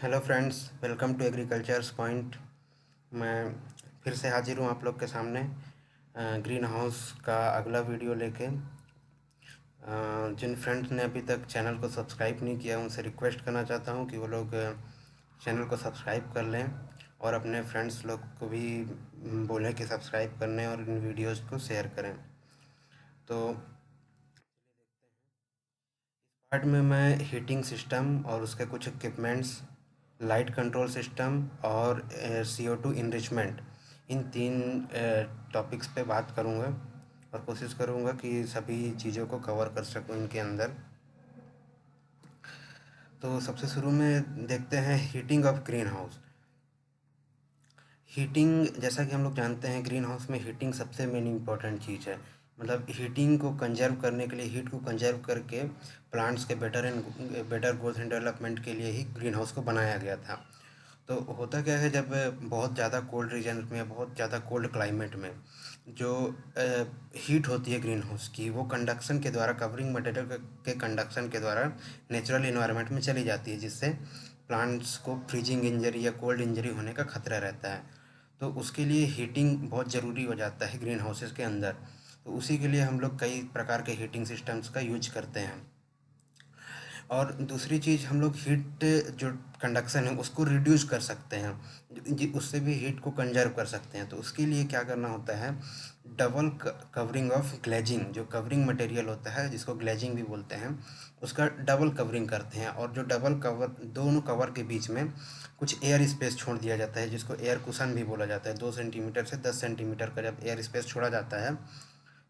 Hello friends, welcome to agricultures point. मैं फिर से हाजिर हूँ आप लोग के सामने ग्रीन हाउस का अगला वीडियो लेके। जिन फ्रेंड्स ने अभी तक चैनल को सब्सक्राइब नहीं किया उनसे रिक्वेस्ट करना चाहता हूँ कि वो लोग चैनल को सब्सक्राइब कर लें और अपने फ्रेंड्स लोग को भी बोलें कि सब्सक्राइब करने और इन वीडियोज़ को शेयर करें। तो पार्ट में मैं हीटिंग सिस्टम और उसके कुछ इक्विपमेंट्स, लाइट कंट्रोल सिस्टम और CO2 इनरिचमेंट, इन तीन टॉपिक्स पे बात करूँगा और कोशिश करूँगा कि सभी चीज़ों को कवर कर सकूँ इनके अंदर। तो सबसे शुरू में देखते हैं heating of green house. Heating, जैसा कि हम लोग जानते हैं, ग्रीन हाउस में हीटिंग सबसे मेन इम्पॉर्टेंट चीज़ है। मतलब हीटिंग को कंजर्व करने के लिए, हीट को कंजर्व करके प्लांट्स के बेटर ग्रोथ एंड डेवलपमेंट के लिए ही ग्रीन हाउस को बनाया गया था। तो होता क्या है, जब बहुत ज़्यादा कोल्ड रीजन में, बहुत ज़्यादा कोल्ड क्लाइमेट में जो हीट होती है ग्रीन हाउस की, वो कंडक्शन के द्वारा, कवरिंग मटेरियल के कंडक्शन के द्वारा नेचुरल इन्वायरमेंट में चली जाती है, जिससे प्लांट्स को फ्रीजिंग इंजरी या कोल्ड इंजरी होने का खतरा रहता है। तो उसके लिए हीटिंग बहुत ज़रूरी हो जाता है ग्रीन हाउसेस के अंदर। तो उसी के लिए हम लोग कई प्रकार के हीटिंग सिस्टम्स का यूज करते हैं। और दूसरी चीज़, हम लोग हीट जो कंडक्शन है उसको रिड्यूस कर सकते हैं, उससे भी हीट को कंजर्व कर सकते हैं। तो उसके लिए क्या करना होता है, डबल कवरिंग ऑफ ग्लेजिंग, जो कवरिंग मटेरियल होता है जिसको ग्लेजिंग भी बोलते हैं, उसका डबल कवरिंग करते हैं। और जो डबल कवर, दोनों कवर के बीच में कुछ एयर स्पेस छोड़ दिया जाता है, जिसको एयर कुशन भी बोला जाता है। 2 सेंटीमीटर से 10 सेंटीमीटर का जब एयर स्पेस छोड़ा जाता है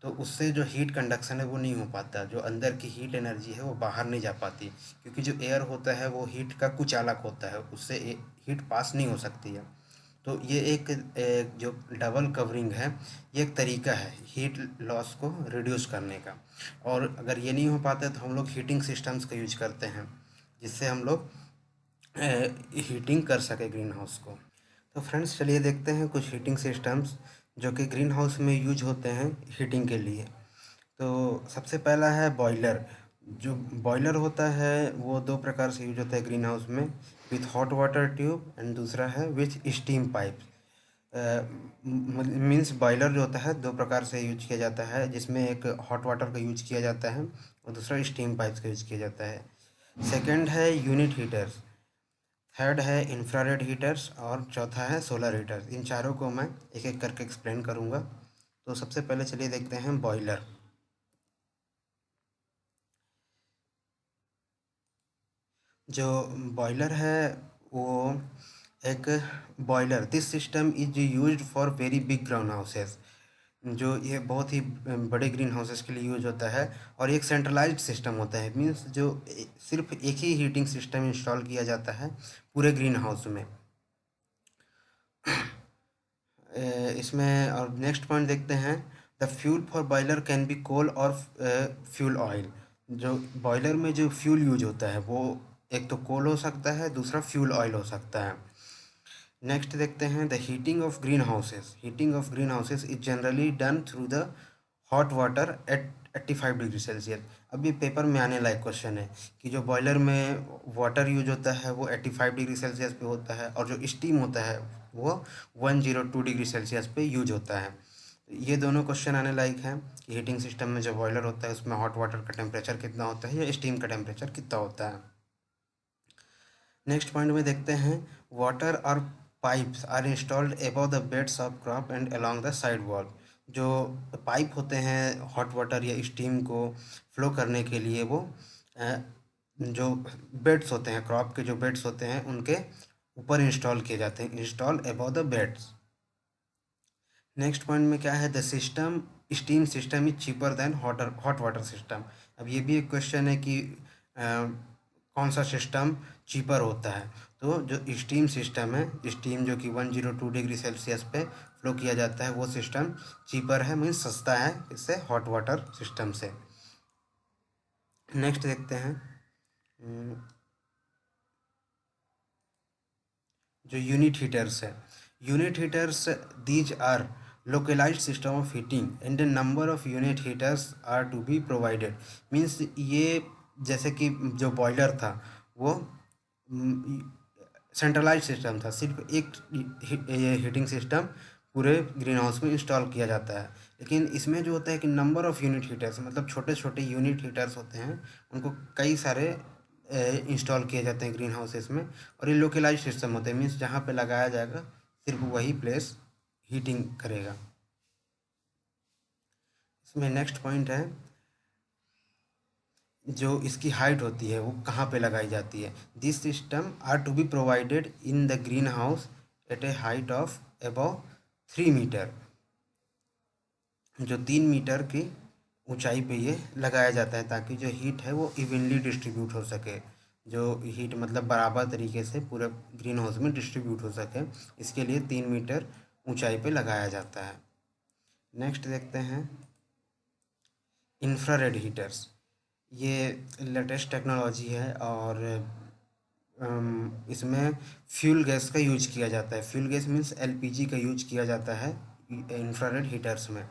तो उससे जो हीट कंडक्शन है वो नहीं हो पाता, जो अंदर की हीट एनर्जी है वो बाहर नहीं जा पाती, क्योंकि जो एयर होता है वो हीट का कुचालक होता है, उससे हीट पास नहीं हो सकती है। तो ये एक जो डबल कवरिंग है, ये एक तरीका है हीट लॉस को रिड्यूस करने का। और अगर ये नहीं हो पाता है तो हम लोग हीटिंग सिस्टम्स का यूज करते हैं, जिससे हम लोग हीटिंग कर सके ग्रीन हाउस को। तो फ्रेंड्स, चलिए देखते हैं कुछ हीटिंग सिस्टम्स जो कि ग्रीन हाउस में यूज होते हैं हीटिंग के लिए। तो सबसे पहला है बॉयलर। जो बॉयलर होता है वो दो प्रकार से यूज होता है ग्रीन हाउस में, with hot water tube, and दूसरा है with steam pipe. Means boiler जो होता है दो प्रकार से यूज किया जाता है, जिसमें एक हॉट वाटर का यूज किया जाता है और दूसरा स्टीम पाइप्स का यूज किया जाता है। सेकंड है यूनिट हीटर्स, थर्ड है इंफ्रारेड हीटर्स और चौथा है सोलर हीटर्स। इन चारों को मैं एक एक करके एक्सप्लेन करूँगा। तो सबसे पहले चलिए देखते हैं बॉयलर। जो बॉयलर है वो एक boiler, this system is used for very big green houses. जो ये बहुत ही बड़े ग्रीन हाउसेस के लिए यूज होता है। और एक सेंट्रलाइज्ड सिस्टम होता है, मीन्स जो सिर्फ एक ही हीटिंग सिस्टम इंस्टॉल किया जाता है पूरे ग्रीन हाउस में। इसमें और नेक्स्ट पॉइंट देखते हैं, the fuel for boiler can be coal और फ्यूल ऑयल। जो बॉयलर में जो फ्यूल यूज होता है वो एक तो कोल हो सकता है, दूसरा फ्यूल ऑयल हो सकता है। नेक्स्ट देखते हैं the heating of green houses. Heating of green houses is generally done through the hot water at 85 degree Celsius. अब ये पेपर में आने लायक क्वेश्चन है कि जो बॉयलर में वाटर यूज होता है वो 85 डिग्री सेल्सियस पे होता है, और जो स्टीम होता है वो 102 डिग्री सेल्सियस पे यूज होता है। ये दोनों क्वेश्चन आने लायक हैं कि हीटिंग सिस्टम में जो बॉयलर होता है उसमें हॉट वाटर का टेम्परेचर कितना होता है या स्टीम का टेम्परेचर कितना होता है। नेक्स्ट पॉइंट में देखते हैं, वाटर और pipes are installed above the beds of crop and along the side wall. जो पाइप होते हैं हॉट वाटर या स्टीम को फ्लो करने के लिए, वो जो बेड्स होते हैं, क्रॉप के जो बेड्स होते हैं उनके ऊपर इंस्टॉल किए जाते हैं, install above the beds. Next point में क्या है, the system steam system is cheaper than hot water system. अब ये भी एक क्वेश्चन है कि कौन सा सिस्टम चीपर होता है। तो जो स्टीम सिस्टम है, स्टीम जो कि 102 डिग्री सेल्सियस पे फ्लो किया जाता है, वो सिस्टम चीपर है, मीन्स सस्ता है इससे, हॉट वाटर सिस्टम से। नेक्स्ट देखते हैं जो यूनिट हीटर्स है। Unit heaters, these are localized system of heating and number of unit heaters are to be provided. Means ये, जैसे कि जो बॉयलर था वो सेंट्रलाइज सिस्टम था, सिर्फ एक ये हीटिंग सिस्टम पूरे ग्रीन हाउस में इंस्टॉल किया जाता है। लेकिन इसमें जो होता है कि नंबर ऑफ़ यूनिट हीटर्स, मतलब छोटे छोटे यूनिट हीटर्स होते हैं, उनको कई सारे इंस्टॉल किए जाते हैं ग्रीन हाउसेस में। और ये लोकलाइज सिस्टम होते हैं, मीन्स जहाँ पे लगाया जाएगा सिर्फ वही प्लेस हीटिंग करेगा। इसमें नेक्स्ट पॉइंट है, जो इसकी हाइट होती है वो कहाँ पे लगाई जाती है। This system are to be provided in the green house at a height of above 3 metre. जो 3 मीटर की ऊंचाई पे ये लगाया जाता है, ताकि जो हीट है वो इवनली डिस्ट्रीब्यूट हो सके। जो हीट मतलब बराबर तरीके से पूरे ग्रीन हाउस में डिस्ट्रीब्यूट हो सके, इसके लिए 3 मीटर ऊंचाई पे लगाया जाता है। नेक्स्ट देखते हैं इंफ्रारेड हीटर्स। ये लेटेस्ट टेक्नोलॉजी है और इसमें फ्यूल गैस का यूज किया जाता है। फ्यूल गैस मीन्स एलपीजी का यूज किया जाता है इंफ्रारेड हीटर्स में।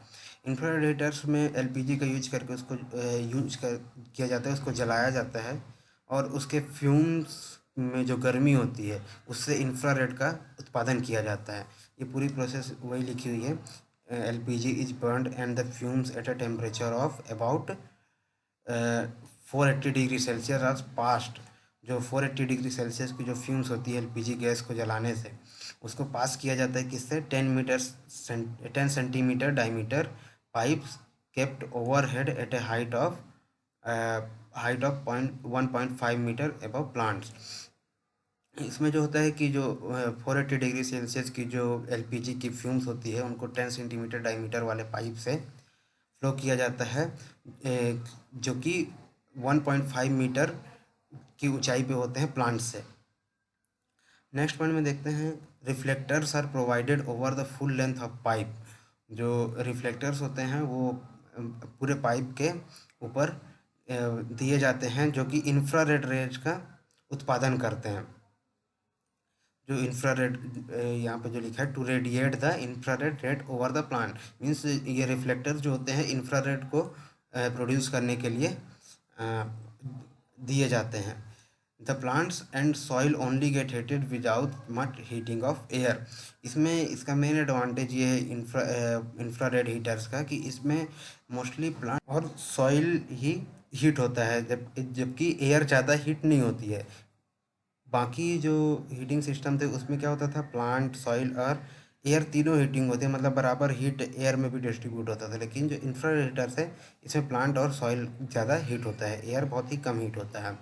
इंफ्रारेड हीटर्स में एलपीजी का यूज करके उसको किया जाता है, उसको जलाया जाता है, और उसके फ्यूम्स में जो गर्मी होती है उससे इंफ्रारेड का उत्पादन किया जाता है। ये पूरी प्रोसेस वही लिखी हुई है, LPG is burned and the fumes at a temperature of about 480 degree Celsius आज पास्ट। जो 480 डिग्री सेल्सियस की जो फ्यूम्स होती है एलपीजी गैस को जलाने से, उसको पास किया जाता है किससे, 10 centimetre diameter pipes kept over head at a height of 1.5 metre above plants. इसमें जो होता है कि जो 480 डिग्री सेल्सियस की जो एलपीजी की फ्यूम्स होती है उनको 10 सेंटीमीटर डायमीटर वाले पाइप से फ्लो किया जाता है, जो कि 1.5 मीटर की ऊंचाई पे होते हैं प्लांट से। नेक्स्ट पॉइंट में देखते हैं, reflectors are provided over the full length of pipe. जो रिफ्लेक्टर्स होते हैं वो पूरे पाइप के ऊपर दिए जाते हैं, जो कि इंफ्रारेड रेज का उत्पादन करते हैं। जो इंफ्रारेड यहाँ पे जो लिखा है, to radiate the infrared red over the plant, means ये रिफ्लेक्टर जो होते हैं इंफ्रारेड को प्रोड्यूस करने के लिए दिए जाते हैं। The plants and soil only get heated without much heating of air. इसमें इसका मेन एडवांटेज ये है इंफ्रारेड हीटर्स का, कि इसमें मोस्टली प्लांट और सॉइल ही हीट होता है, जबकि एयर ज़्यादा हीट नहीं होती है। बाकी जो हीटिंग सिस्टम थे उसमें क्या होता था, प्लांट, सॉइल और एयर तीनों हीटिंग होती है, मतलब बराबर हीट एयर में भी डिस्ट्रीब्यूट होता था। लेकिन जो इंफ्रारेड हीटर्स है इसमें प्लांट और सॉइल ज़्यादा हीट होता है, एयर बहुत ही कम हीट होता है।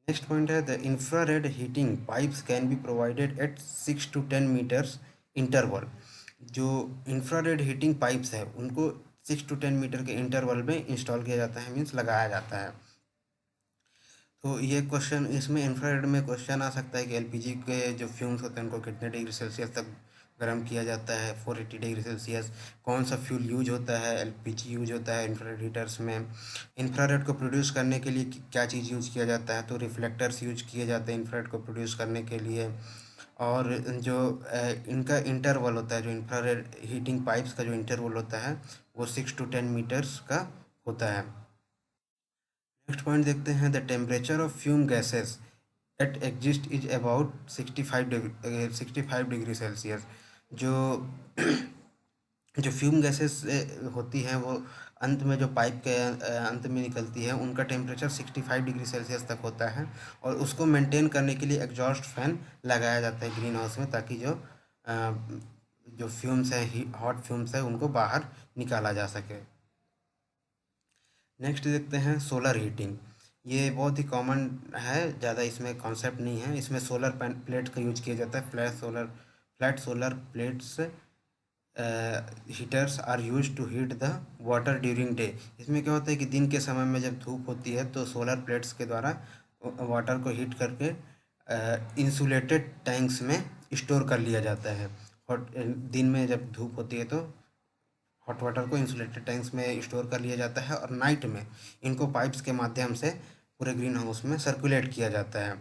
नेक्स्ट पॉइंट है, the infrared heating pipes can be provided at 6 to 10 metres interval. जो इंफ्रारेड हीटिंग पाइप्स है उनको 6 to 10 मीटर के इंटरवल में इंस्टॉल किया जाता है, मीन्स लगाया जाता है। तो ये क्वेश्चन, इसमें इंफ्रारेड में क्वेश्चन आ सकता है कि एलपीजी के जो फ्यूम्स होते हैं उनको कितने डिग्री सेल्सियस तक गर्म किया जाता है, 480 डिग्री सेल्सियस। कौन सा फ्यूल यूज होता है, एलपीजी यूज होता है इंफ्रारेड हीटर्स में। इंफ्रारेड को प्रोड्यूस करने के लिए क्या चीज़ यूज किया जाता है, तो रिफ्लेक्टर्स यूज किए जाते हैं इंफ्रारेड को प्रोड्यूस करने के लिए। और जो इनका इंटरवल होता है, जो इंफ्रारेड हीटिंग पाइप्स का जो इंटरवल होता है वो 6 to 10 मीटर्स का होता है। नेक्स्ट पॉइंट देखते हैं, the temperature of fume gases at exist is about 65 degree Celsius. जो जो फ्यूम गैसेस होती हैं वो अंत में जो पाइप के अंत में निकलती है, उनका टेम्परेचर 65 डिग्री सेल्सियस तक होता है। और उसको मेंटेन करने के लिए एग्जॉस्ट फैन लगाया जाता है ग्रीन हाउस में, ताकि जो फ्यूम्स हैं, हॉट फ्यूम्स हैं, उनको बाहर निकाला जा सके। नेक्स्ट देखते हैं सोलर हीटिंग। ये बहुत ही कॉमन है, ज़्यादा इसमें कॉन्सेप्ट नहीं है। इसमें सोलर प्लेट का यूज किया जाता है, flat solar plates heaters are use to heat the water during day. इसमें क्या होता है कि दिन के समय में जब धूप होती है तो सोलर प्लेट्स के द्वारा वाटर को हीट करके इंसुलेटेड टैंक्स में स्टोर कर लिया जाता है। और दिन में जब धूप होती है तो हॉट वाटर को इंसुलेटेड टैंक्स में स्टोर कर लिया जाता है, और नाइट में इनको पाइप्स के माध्यम से पूरे ग्रीन हाउस में सर्कुलेट किया जाता है।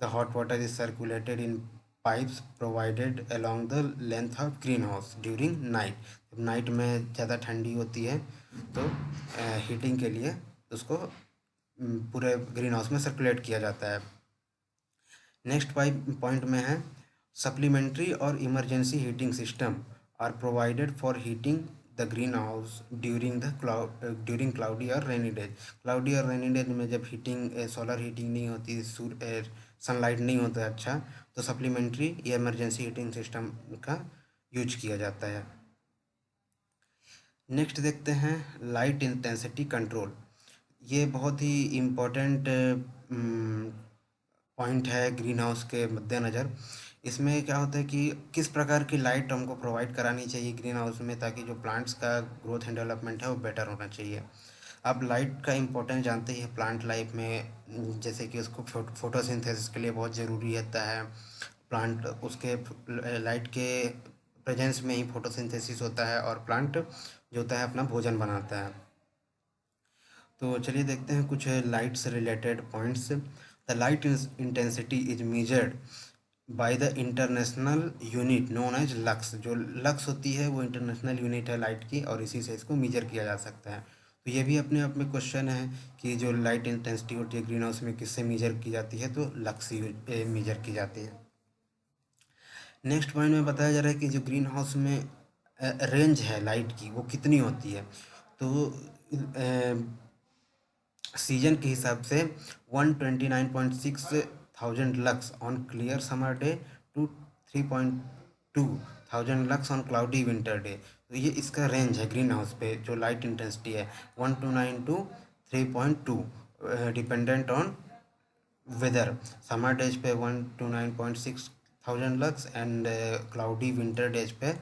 The hot water is circulated in pipes provided along the length of green house during night. जब नाइट में ज़्यादा ठंडी होती है तो हीटिंग के लिए उसको पूरे ग्रीन हाउस में सर्कुलेट किया जाता है। नेक्स्ट पॉइंट में है सप्लीमेंट्री और emergency heating system are provided for heating the green house during cloudy और रेनी डेज। क्लाउडी और रेनी डेज में जब हीटिंग सोलर हीटिंग नहीं होती, सनलाइट नहीं होता है अच्छा, तो सप्लीमेंट्री या इमरजेंसी हीटिंग सिस्टम का यूज किया जाता है। नेक्स्ट देखते हैं लाइट इंटेंसिटी कंट्रोल। ये बहुत ही इम्पोर्टेंट पॉइंट है ग्रीन हाउस के मद्देनज़र। इसमें क्या होता है कि किस प्रकार की लाइट हमको प्रोवाइड करानी चाहिए ग्रीन हाउस में, ताकि जो प्लांट्स का ग्रोथ एंड डेवलपमेंट है वो बेटर होना चाहिए। आप लाइट का इम्पोर्टेंस जानते ही हैं प्लांट लाइफ में, जैसे कि उसको फोटोसिंथेसिस के लिए बहुत ज़रूरी रहता है। प्लांट उसके लाइट के प्रेजेंस में ही फोटोसिंथेसिस होता है और प्लांट जो होता है अपना भोजन बनाता है। तो चलिए देखते हैं कुछ लाइट से related points. The light intensity is measured by the international unit known as lux. जो लक्स होती है वो इंटरनेशनल यूनिट है लाइट की, और इसी से इसको मेजर किया जा सकता है। तो ये भी अपने आप में क्वेश्चन है कि जो लाइट इंटेंसिटी होती है ग्रीन हाउस में किससे मेजर की जाती है, तो लक्स मेजर की जाती है। नेक्स्ट पॉइंट में बताया जा रहा है कि जो ग्रीन हाउस में रेंज है लाइट की वो कितनी होती है। तो सीजन के हिसाब से 129.6 thousand lux on clear summer day to 3.2 thousand lux on cloudy winter day. तो ये इसका रेंज है ग्रीन हाउस पे जो लाइट इंटेंसिटी है 129 to 3.2, dependent on weather. Summer days पे 129.6 thousand lux and cloudy winter days पे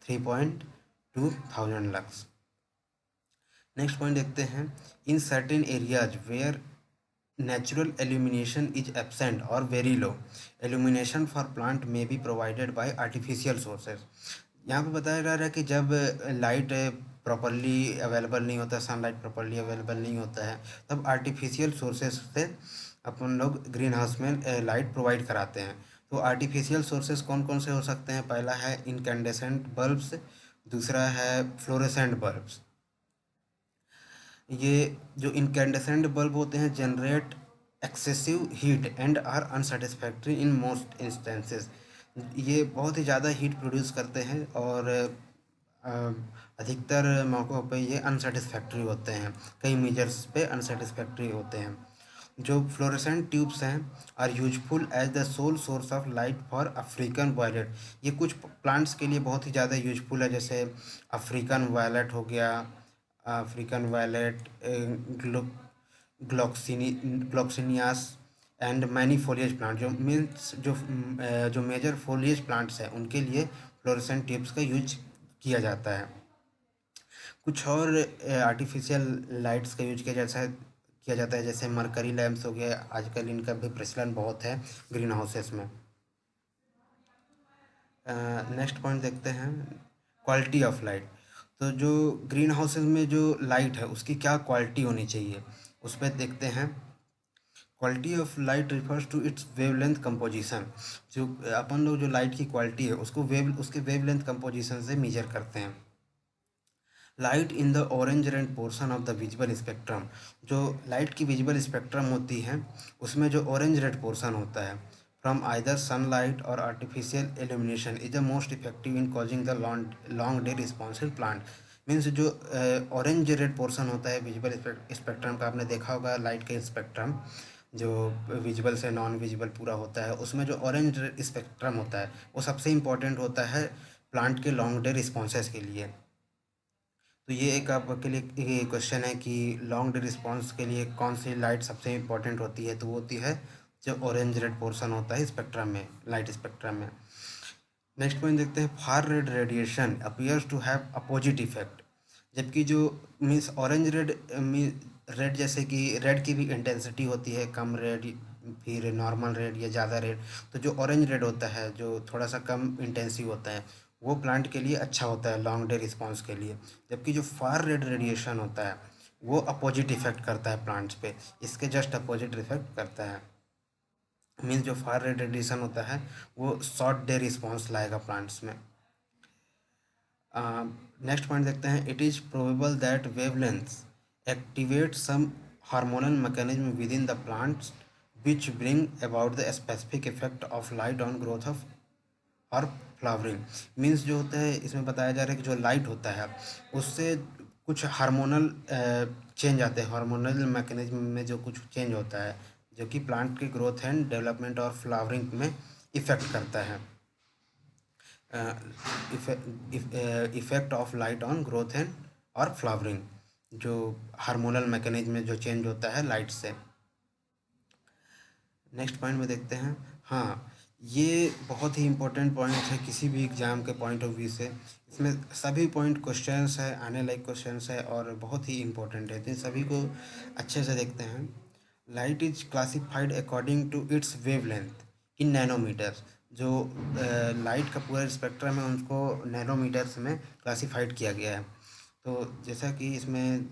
3.2 थाउजेंड लक्स। नेक्स्ट पॉइंट देखते हैं in certain areas where natural illumination is absent और very low, illumination for plant may be provided by artificial sources. यहाँ पे बताया जा रहा है कि जब लाइट प्रॉपरली अवेलेबल नहीं होता, सनलाइट प्रॉपरली अवेलेबल नहीं होता है, तब आर्टिफिशियल सोर्सेज से अपन लोग ग्रीन हाउस में लाइट प्रोवाइड कराते हैं। तो आर्टिफिशियल सोर्सेज कौन कौन से हो सकते हैं? पहला है इनकैंडेसेंट बल्ब्स, दूसरा है फ्लोरेसेंट बल्ब्स। ये जो इनकैंडेसेंट बल्ब होते हैं generate excessive heat and are unsatisfactory in most instances. ये बहुत ही ज़्यादा हीट प्रोड्यूस करते हैं और अ, अधिकतर मौक़ों पे ये अनसेटिस्फैक्ट्री होते हैं, कई मेजर्स पे अनसेटिस्फैक्ट्री होते हैं। जो फ्लोरेसेंट ट्यूब्स हैं are useful as the sole source of light for African violet. ये कुछ प्लांट्स के लिए बहुत ही ज़्यादा यूजफुल है, जैसे अफ्रीकन वायलेट हो गया, African violet, gloxinias and many foliage plant. जो मीन्स जो मेजर फोलिएज प्लांट्स हैं उनके लिए फ्लोरेसेंट ट्यूब्स का यूज किया जाता है। कुछ और आर्टिफिशियल लाइट्स का यूज किया जाता है जैसे मरकरी लैंप्स हो गया, आजकल इनका भी प्रचलन बहुत है ग्रीन हाउसेस में। नेक्स्ट पॉइंट देखते हैं क्वालिटी ऑफ लाइट। तो जो ग्रीन हाउसेस में जो लाइट है उसकी क्या क्वालिटी होनी चाहिए, उस पर देखते हैं। Quality of light refers to its wavelength composition. जो अपन लोग जो लाइट की क्वालिटी है उसको उसके वेवलेंथ कंपोजिशन से मेजर करते हैं। Light in the orange red portion of the visible spectrum. जो लाइट की विजिबल स्पेक्ट्रम होती है उसमें जो ऑरेंज रेड पोर्शन होता है फ्रॉम आइदर सनलाइट और artificial illumination is the most effective in causing the long day responsive plant. Means जो ऑरेंज रेड पोर्शन होता है विजिबल स्पेक्ट्रम का, आपने देखा होगा लाइट के स्पेक्ट्रम जो विजिबल से नॉन विजिबल पूरा होता है, उसमें जो ऑरेंज स्पेक्ट्रम होता है वो सबसे इम्पॉर्टेंट होता है प्लांट के लॉन्ग डे रिस्पॉन्सेस के लिए। तो ये एक आपके लिए क्वेश्चन है कि लॉन्ग डे रिस्पॉन्स के लिए कौन सी लाइट सबसे इम्पोर्टेंट होती है, तो वो होती है जो ऑरेंज रेड पोर्शन होता है स्पेक्ट्रम में, लाइट स्पेक्ट्रम में। नेक्स्ट पॉइंट देखते हैं far red radiation appears to have opposite effect. जबकि जो मीन्स ऑरेंज रेड रेड जैसे कि रेड की भी इंटेंसिटी होती है, कम रेड फिर नॉर्मल रेड या ज़्यादा रेड। तो जो ऑरेंज रेड होता है जो थोड़ा सा कम इंटेंसिव होता है वो प्लांट के लिए अच्छा होता है लॉन्ग डे रिस्पॉन्स के लिए। जबकि जो फार रेड रेडिएशन होता है वो अपोजिट इफेक्ट करता है प्लांट्स पे, इसके जस्ट अपोजिट इफेक्ट करता है। मीन्स जो फार रेड रेडिएशन होता है वो शॉर्ट डे रिस्पॉन्स लाएगा प्लांट्स में। नेक्स्ट पॉइंट देखते हैं it is probable that wavelengths activate some hormonal mechanism within the plants which bring about the specific effect of light on growth of और flowering. Means जो होता है इसमें बताया जा रहा है कि जो लाइट होता है उससे कुछ हार्मोनल चेंज आते हैं, हार्मोनल मैकेनिज्म में जो कुछ चेंज होता है जो कि प्लांट की ग्रोथ एंड डेवलपमेंट और फ्लावरिंग में इफ़ेक्ट करता है। Effect of light on growth and और फ्लावरिंग, जो हार्मोनल मैकेनिज्म में जो चेंज होता है लाइट से। नेक्स्ट पॉइंट में देखते हैं। हाँ, ये बहुत ही इम्पोर्टेंट पॉइंट है किसी भी एग्ज़ाम के पॉइंट ऑफ व्यू से। इसमें सभी पॉइंट क्वेश्चंस है, आने लायक क्वेश्चंस है और बहुत ही इम्पोर्टेंट है, तो इन सभी को अच्छे से देखते हैं। Light is classified according to its wavelength in nanometres. जो लाइट का पूरा स्पेक्ट्रम है उनको नैनोमीटर्स में क्लासिफाइड किया गया है। तो जैसा कि इसमें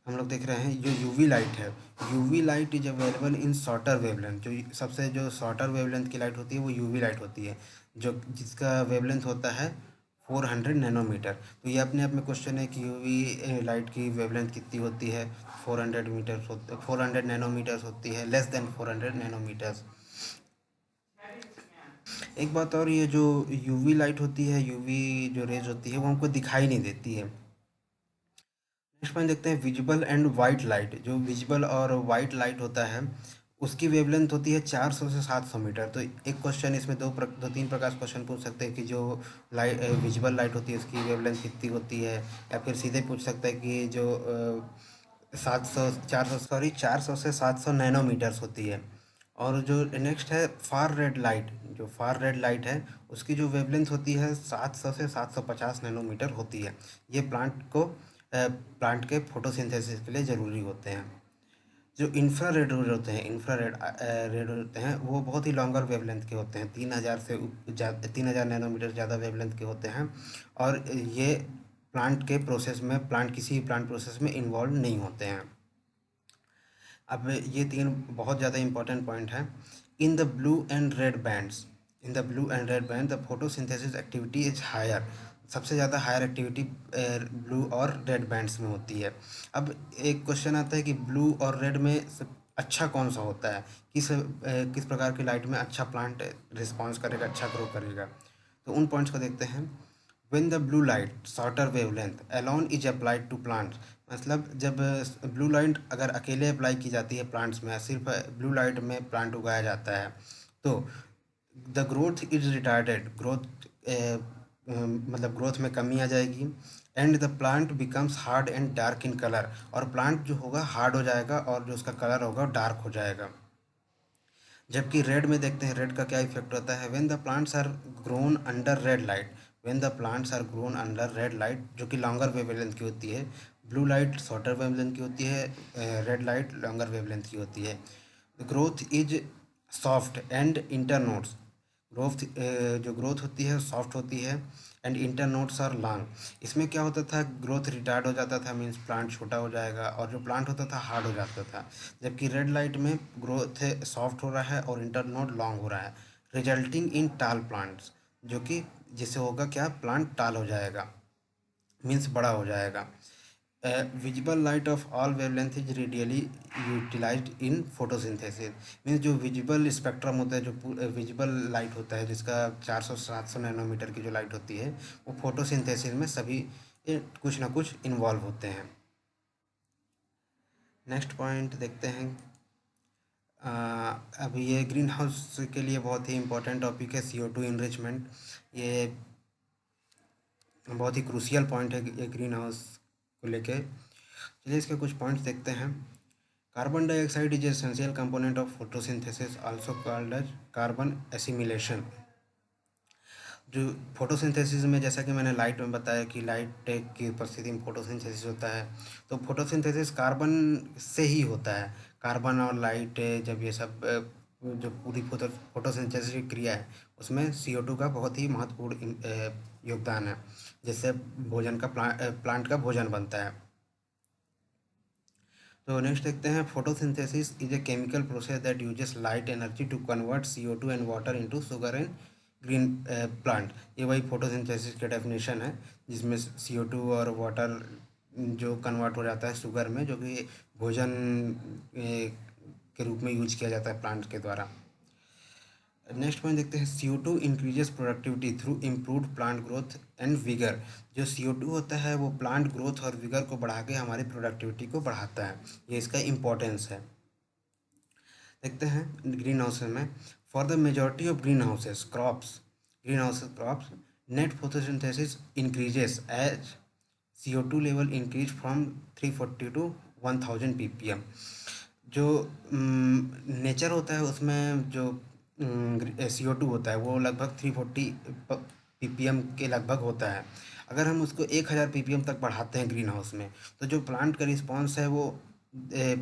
हम लोग देख रहे हैं जो यूवी लाइट है, UV light is available in shorter wavelength. जो सबसे जो शॉर्टर वेवलेंथ की लाइट होती है वो यूवी लाइट होती है, जो जिसका वेवलेंथ होता है 400 नैनोमीटर। तो ये अपने आप में क्वेश्चन है कि यूवी लाइट की वेवलेंथ कितनी होती है। 400 नैनोमीटर्स होती है, लेस देन 400 नैनोमीटर्स। एक बात और, ये जो यूवी लाइट होती है, यूवी जो रेज होती है वो हमको दिखाई नहीं देती है। नेक्स्ट पॉइंट देखते हैं विजिबल एंड वाइट लाइट। जो विजिबल और वाइट लाइट होता है उसकी वेवलेंथ होती है 400 से 700 मीटर। तो एक क्वेश्चन इसमें दो तीन प्रकार से क्वेश्चन पूछ सकते हैं कि जो लाइट विजिबल लाइट होती है उसकी वेवलेंथ कितनी होती है, या फिर सीधे पूछ सकता है कि जो 400 से 700 नैनोमीटर्स होती है। और जो नेक्स्ट है फार रेड लाइट, जो फार रेड लाइट है उसकी जो वेवलेंथ होती है 700 से 750 नैनोमीटर होती है। ये प्लांट के फोटोसिंथेसिस के लिए ज़रूरी होते हैं। जो इंफ्रारेड होते हैं, रेड होते हैं वो बहुत ही लॉन्गर वेवलेंथ के होते हैं, 3000 नैनोमीटर ज़्यादा वेवलेंथ के होते हैं। और ये प्लांट किसी भी प्लांट प्रोसेस में इन्वॉल्व नहीं होते हैं। अब ये तीन बहुत ज़्यादा इंपॉर्टेंट पॉइंट है। In the blue and red bands, in the blue and red band the photosynthesis activity is higher. सबसे ज़्यादा हायर एक्टिविटी ब्लू और रेड बैंड्स में होती है। अब एक क्वेश्चन आता है कि ब्लू और रेड में अच्छा कौन सा होता है, किस प्रकार की लाइट में अच्छा प्लांट रिस्पॉन्स करेगा, अच्छा ग्रो करेगा। तो उन पॉइंट्स को देखते हैं। When the blue light shorter wavelength alone is applied to plants, मतलब जब ब्लू लाइट अगर अकेले अप्लाई की जाती है प्लांट्स में, सिर्फ ब्लू लाइट में प्लांट उगाया जाता है, तो द ग्रोथ इज रिटार्डेड, मतलब ग्रोथ में कमी आ जाएगी। And the plant becomes hard and dark in colour, और प्लांट जो होगा हार्ड हो जाएगा और जो उसका कलर होगा डार्क हो जाएगा। जबकि रेड में देखते हैं रेड का क्या इफेक्ट होता है। When the plants are grown under red light, when the plants are grown under red light जो कि लॉन्गर वेवलेंथ की होती है, ब्लू लाइट शॉर्टर वेवलेंथ की होती है, रेड लाइट लॉन्गर वेवलेंथ की होती है। Growth is soft and internodes, जो ग्रोथ होती है सॉफ्ट होती है, एंड इंटरनोड्स आर लॉन्ग। इसमें क्या होता था, ग्रोथ रिटार्ड हो जाता था, मीन्स प्लांट छोटा हो जाएगा, और जो प्लांट होता था हार्ड हो जाता था। जबकि रेड लाइट में ग्रोथ सॉफ्ट हो रहा है और इंटरनोड लॉन्ग हो रहा है, रिजल्टिंग इन टाल प्लांट्स, जो कि जिससे होगा क्या, प्लांट टाल हो जाएगा, मीन्स बड़ा हो जाएगा। Visible light of all wavelength is readily utilized in photosynthesis. Means जो विजिबल स्पेक्ट्रम होता है, जो विजिबल लाइट होता है जिसका 400 से 700 नैनोमीटर की जो लाइट होती है वो फोटोसिंथेसिस में सभी कुछ ना कुछ इन्वॉल्व होते हैं। नेक्स्ट पॉइंट देखते हैं। अब ये ग्रीन हाउस के लिए बहुत ही इंपॉर्टेंट टॉपिक है, CO2 इनरिचमेंट। ये बहुत ही क्रूशियल पॉइंट है ये ग्रीन हाउस को लेके। चलिए इसके कुछ पॉइंट्स देखते हैं। Carbon dioxide is essential component of photosynthesis also called as carbon assimilation. जो फोटोसिंथेसिस में, जैसा कि मैंने लाइट में बताया कि लाइट की उपस्थिति में फोटोसिंथेसिस होता है, तो फोटोसिंथेसिस कार्बन से ही होता है। कार्बन और लाइट जब ये सब जो पूरी फोटोसिंथेसिस की क्रिया है उसमें CO2 का बहुत ही महत्वपूर्ण योगदान है, जिससे प्लांट का भोजन बनता है। तो नेक्स्ट देखते हैं, photosynthesis is a chemical process that uses light energy to convert CO2 and water into sugar and green plant. ये वही फोटोसिंथेसिस का डेफिनेशन है जिसमें CO2 और वाटर जो कन्वर्ट हो जाता है शुगर में, जो कि भोजन के रूप में यूज किया जाता है प्लांट के द्वारा। नेक्स्ट पॉइंट देखते हैं, CO2 increases productivity through improved plant growth and vigour. जो CO2 होता है वो प्लांट ग्रोथ और विगर को बढ़ा के हमारी प्रोडक्टिविटी को बढ़ाता है, ये इसका इम्पोर्टेंस है। देखते हैं ग्रीन हाउस में, for the majority of green houses crops net photosynthesis increases as CO2 level increase from 340 to 1000 ppm। जो नेचर होता है उसमें जो CO2 होता है वो लगभग 340 ppm के लगभग होता है। अगर हम उसको 1000 ppm तक बढ़ाते हैं ग्रीन हाउस में, तो जो प्लांट का रिस्पॉन्स है वो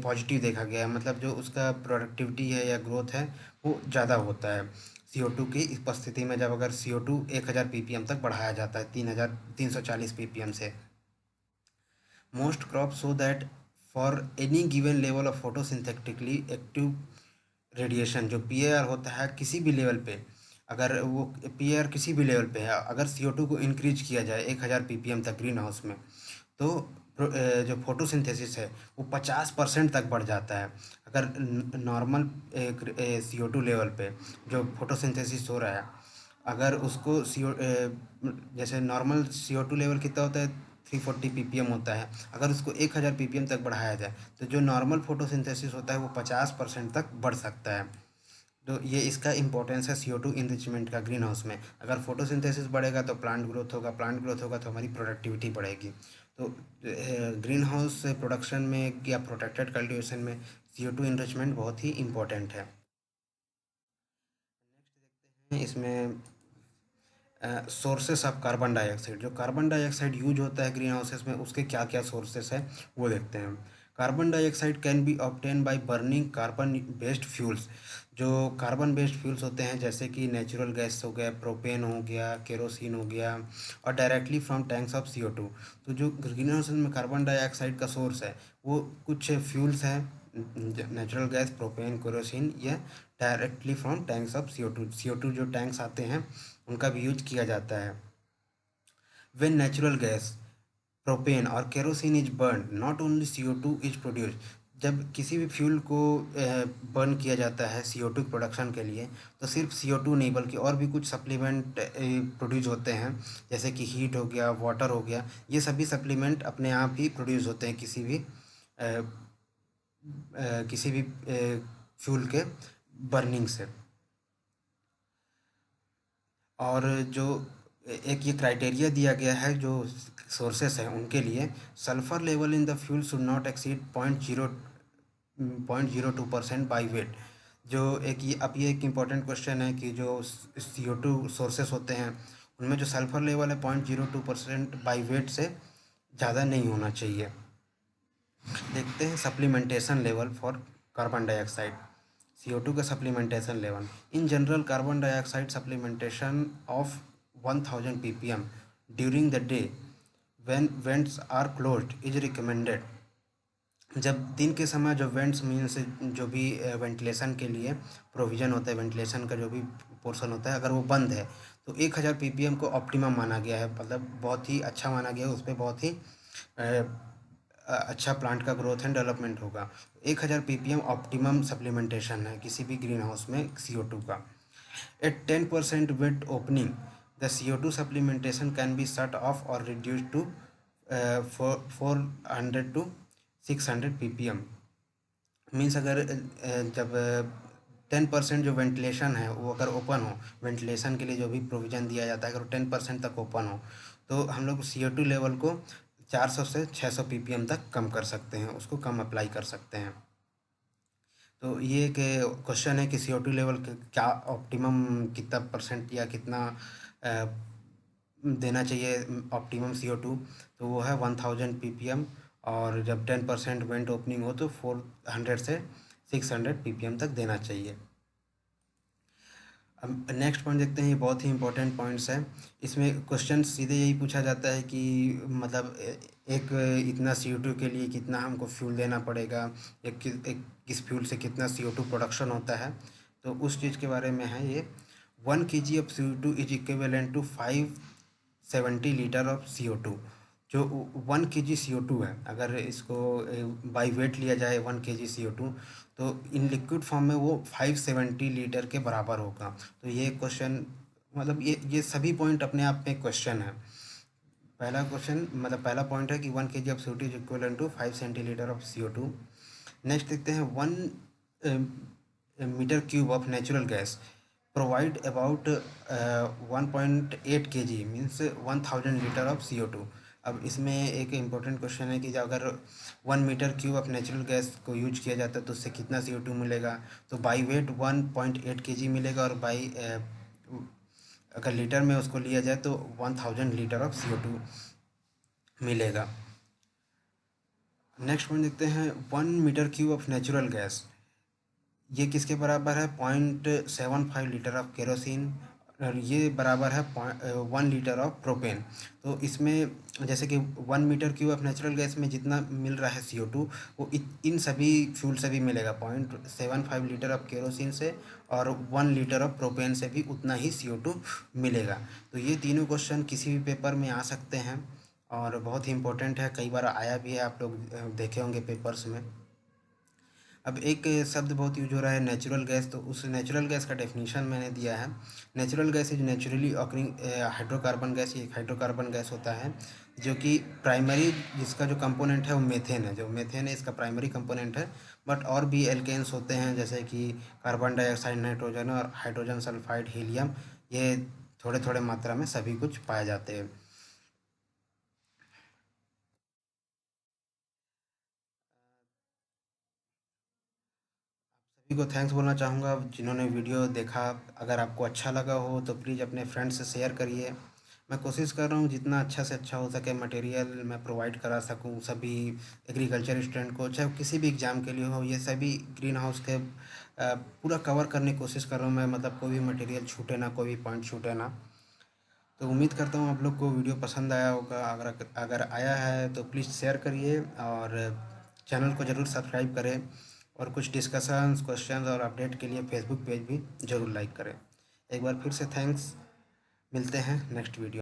पॉजिटिव देखा गया है, मतलब जो उसका प्रोडक्टिविटी है या ग्रोथ है वो ज़्यादा होता है CO2 की उपस्थिति में, जब अगर CO2 1000 ppm तक बढ़ाया जाता है 3340 ppm से। Most crops show that for any given level of photosynthetically active radiation, जो PAR होता है किसी भी लेवल पे, अगर वो PAR किसी भी लेवल पे है, अगर CO2 को इंक्रीज किया जाए 1000 ppm तक ग्रीन हाउस में, तो जो फोटोसिंथेसिस है वो 50% तक बढ़ जाता है। अगर नॉर्मल CO2 लेवल पे जो फोटोसिंथेसिस हो रहा है, अगर उसको जैसे नॉर्मल CO2 लेवल कितना होता है 340 ppm होता है, अगर उसको 1000 ppm तक बढ़ाया जाए तो जो नॉर्मल फोटोसिंथेसिस होता है वो 50% तक बढ़ सकता है। तो ये इसका इंपॉर्टेंस है CO2 इनरिचमेंट का ग्रीन हाउस में। अगर फोटोसिंथेसिस बढ़ेगा तो प्लांट ग्रोथ होगा तो हमारी प्रोडक्टिविटी बढ़ेगी। तो ग्रीन हाउस प्रोडक्शन में या प्रोटेक्टेड कल्टीवेशन में CO2 इनरिचमेंट बहुत ही इंपॉर्टेंट है। इसमें सोर्सेस ऑफ कार्बन डाइऑक्साइड, जो कार्बन डाइऑक्साइड यूज होता है ग्रीन हाउसेस में उसके क्या क्या सोर्सेस है वो देखते हैं। Carbon dioxide can be obtain by burning carbon based fuels. जो कार्बन बेस्ड फ्यूल्स होते हैं जैसे कि नेचुरल गैस हो गया, प्रोपेन हो गया, केरोसिन हो गया, और directly from tanks of CO2। तो जो ग्रीन हाउस में कार्बन डाइऑक्साइड का सोर्स है वो कुछ फ्यूल्स हैं, नेचुरल गैस, प्रोपेन, केरोसिन, या directly from tanks of CO2 जो टैंक्स आते हैं उनका भी यूज किया जाता है। When natural gas, प्रोपेन और kerosene is burn, not only CO2 is produce. जब किसी भी फ्यूल को बर्न किया जाता है CO2 प्रोडक्शन के लिए, तो सिर्फ CO2 नहीं बल्कि और भी कुछ सप्लीमेंट प्रोड्यूस होते हैं, जैसे कि हीट हो गया, वाटर हो गया, ये सभी सप्लीमेंट अपने आप ही प्रोड्यूस होते हैं किसी भी फ्यूल के बर्निंग से। और जो एक ये क्राइटेरिया दिया गया है जो सोर्सेस हैं उनके लिए, sulphur level in the fuel should not exceed 0.02% by wait. जो एक ये अब ये एक इम्पॉर्टेंट क्वेश्चन है कि जो CO2 सोर्सेस होते हैं उनमें जो सल्फर लेवल है 0.02% बाई वेट से ज़्यादा नहीं होना चाहिए। देखते हैं supplementation level for carbon dioxide, CO2 का supplementation level. In general carbon dioxide supplementation of 1000 ppm during the day when vents are closed is recommended. जब दिन के समय जो वेंट्स मीन्स जो भी वेंटिलेशन के लिए प्रोविज़न होता है, वेंटिलेशन का जो भी पोर्शन होता है, अगर वो बंद है तो 1000 ppm को ऑप्टिमम माना गया है, मतलब बहुत ही अच्छा माना गया है, उस पर बहुत ही अच्छा प्लांट का ग्रोथ एंड डेवलपमेंट होगा। 1000 ppm ऑप्टिमम सप्लीमेंटेशन है किसी भी ग्रीन हाउस में CO2 का। At 10% vent opening the CO2 supplementation can be shut off और reduce to 400 to 600 ppm। Means अगर जब 10% जो वेंटिलेशन है वो अगर ओपन हो, वेंटिलेशन के लिए जो भी प्रोविज़न दिया जाता है अगर 10% तक ओपन हो, तो हम लोग CO2 लेवल को 400 से 600 ppm तक कम कर सकते हैं, उसको कम अप्लाई कर सकते हैं। तो ये एक क्वेश्चन है कि CO2 लेवल क्या ऑप्टिमम कितना परसेंट या कितना देना चाहिए ऑप्टिमम CO2, तो वो है 1000 ppm, और जब 10% वेंट ओपनिंग हो तो 400 से 600 ppm तक देना चाहिए। अब नेक्स्ट पॉइंट देखते हैं, ये बहुत ही इंपॉर्टेंट पॉइंट्स है। इसमें क्वेश्चन सीधे यही पूछा जाता है कि मतलब एक इतना CO2 के लिए कितना हमको फ्यूल देना पड़ेगा, एक किस फ्यूल से कितना CO2 प्रोडक्शन होता है, तो उस चीज़ के बारे में है ये। 1 kg of CO2 is equivalent to 570 litre of CO2। जो 1 kg CO2 है, अगर इसको बाई वेट लिया जाए 1 kg CO2, तो इन लिक्विड फॉर्म में वो 570 लीटर के बराबर होगा। तो ये क्वेश्चन मतलब ये सभी पॉइंट अपने आप में क्वेश्चन है। पहला क्वेश्चन मतलब पहला पॉइंट है कि 1 kg of CO2 is equal to 5 centilitre of CO2। Next देखते हैं 1 metre cube of natural gas provide about 1.8 kg means 1000 litre of CO2। अब इसमें एक इम्पोर्टेंट क्वेश्चन है कि जो अगर 1 metre cube of natural gas को यूज किया जाता है तो उससे कितना CO2 मिलेगा। तो बाई वेट 1.8 kg मिलेगा, और बाई अगर लीटर में उसको लिया जाए तो 1000 लीटर ऑफ CO2 मिलेगा। नेक्स्ट पॉइंट देखते हैं 1 metre cube of natural gas, ये किसके बराबर है 0.75 लीटर ऑफ केरोसिन, और ये बराबर है 1 लीटर ऑफ प्रोपेन। तो इसमें जैसे कि 1 metre cube of natural gas में जितना मिल रहा है CO2, वो इन सभी फ्यूल से भी मिलेगा 0.75 लीटर ऑफ केरोसिन से, और 1 लीटर ऑफ प्रोपेन से भी उतना ही CO2 मिलेगा। तो ये तीनों क्वेश्चन किसी भी पेपर में आ सकते हैं और बहुत ही इम्पोर्टेंट है, कई बार आया भी है, आप लोग देखे होंगे पेपर्स में। अब एक शब्द बहुत यूज हो रहा है नेचुरल गैस, तो उस नेचुरल गैस का डेफिनेशन मैंने दिया है। Natural gas is naturally occurring hydrocarbon gas. ये एक हाइड्रोकार्बन गैस होता है जो कि प्राइमरी जिसका जो कंपोनेंट है वो मेथेन है। जो मेथेन है इसका प्राइमरी कंपोनेंट है, बट और भी एल्केन्स होते हैं जैसे कि कार्बन डाइऑक्साइड, नाइट्रोजन और हाइड्रोजन सल्फाइड, हीलियम। ये थोड़े थोड़े मात्रा में सभी कुछ पाए जाते हैं। सभी को थैंक्स बोलना चाहूँगा जिन्होंने वीडियो देखा। अगर आपको अच्छा लगा हो तो प्लीज़ अपने फ्रेंड्स से शेयर करिए। मैं कोशिश कर रहा हूँ जितना अच्छा से अच्छा हो सके मटेरियल मैं प्रोवाइड करा सकूँ सभी एग्रीकल्चर स्टूडेंट को, चाहे वो किसी भी एग्ज़ाम के लिए हो। ये सभी ग्रीन हाउस के पूरा कवर करने की कोशिश कर रहा हूँ मैं, मतलब कोई भी मटेरियल छूटे ना, कोई भी पॉइंट छूटे ना। तो उम्मीद करता हूँ आप लोग को वीडियो पसंद आया होगा। अगर अगर आया है तो प्लीज़ शेयर करिए, और चैनल को ज़रूर सब्सक्राइब करें, और कुछ डिस्कशंस, क्वेश्चंस और अपडेट के लिए फेसबुक पेज भी ज़रूर लाइक करें। एक बार फिर से थैंक्स। मिलते हैं नेक्स्ट वीडियो।